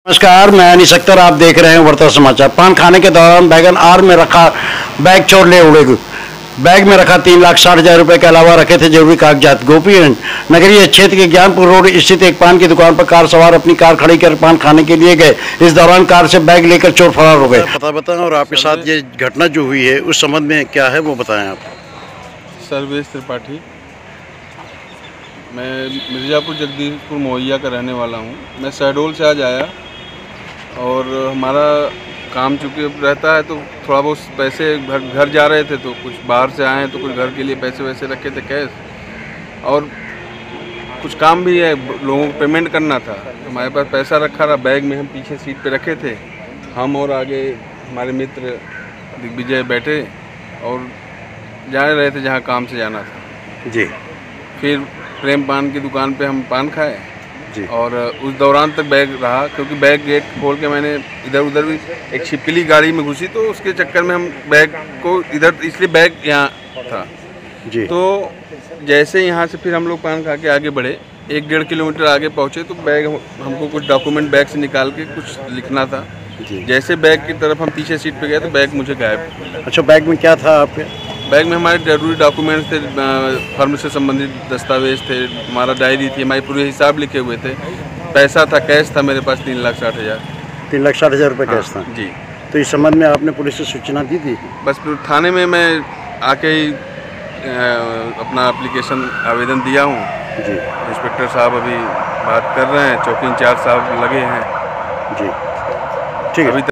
नमस्कार, मैं अनीस अख्तर। आप देख रहे हैं वर्तमान समाचार। पान खाने के दौरान बैगन आर में रखा बैग चोर ले उड़े। बैग में रखा 3,60,000 रुपए के अलावा रखे थे जरूरी कागजात। गोपीगंज नगरीय क्षेत्र के ज्ञानपुर रोड स्थित एक पान की दुकान पर कार सवार अपनी कार खड़ी कर पान खाने के लिए गए। इस दौरान कार से बैग लेकर चोर फरार हो गए। पता बताएं और आपके साथ ये घटना जो हुई है उस संबंध में क्या है वो बताएं आप। सर्वेश त्रिपाठी, मैं मिर्ज़ापुर जगदीशपुर मोहैया का रहने वाला हूँ। मैं शहडोल से आज आया और हमारा काम चूँकि रहता है तो थोड़ा बहुत पैसे घर जा रहे थे, तो कुछ बाहर से आए हैं तो कुछ घर के लिए पैसे वैसे रखे थे कैश, और कुछ काम भी है, लोगों को पेमेंट करना था। हमारे पास पैसा रखा रहा, बैग में हम पीछे सीट पे रखे थे, हम और आगे हमारे मित्र दिग्विजय बैठे और जा रहे थे जहाँ काम से जाना था जी। फिर प्रेम पान की दुकान पे हम पान खाए जी, और उस दौरान तक बैग रहा, क्योंकि बैग गेट खोल के मैंने इधर उधर भी एक छिपकली गाड़ी में घुसी, तो उसके चक्कर में हम बैग को इधर, इसलिए बैग यहाँ था जी। तो जैसे यहाँ से फिर हम लोग पान खा के आगे बढ़े, 1-1.5 किलोमीटर आगे पहुँचे तो बैग, हमको कुछ डॉक्यूमेंट बैग से निकाल के कुछ लिखना था जी। जैसे बैग की तरफ हम पीछे सीट पे गए तो बैग मुझे गायब। अच्छा, बैग में क्या था आपके? बैग में हमारे जरूरी डॉक्यूमेंट्स थे, फर्म से संबंधित दस्तावेज थे, हमारा डायरी थी, हमारे पूरे हिसाब लिखे हुए थे, पैसा था, कैश था मेरे पास 3,60,000। 3,60,000 रुपये कैश था जी। तो इस संबंध में आपने पुलिस से सूचना दी थी? बस फिर थाने में मैं आके ही अपना एप्लीकेशन आवेदन दिया हूँ जी। इंस्पेक्टर साहब अभी बात कर रहे हैं, चौकी इंचार्ज साहब लगे हैं जी। ठीक है, अभी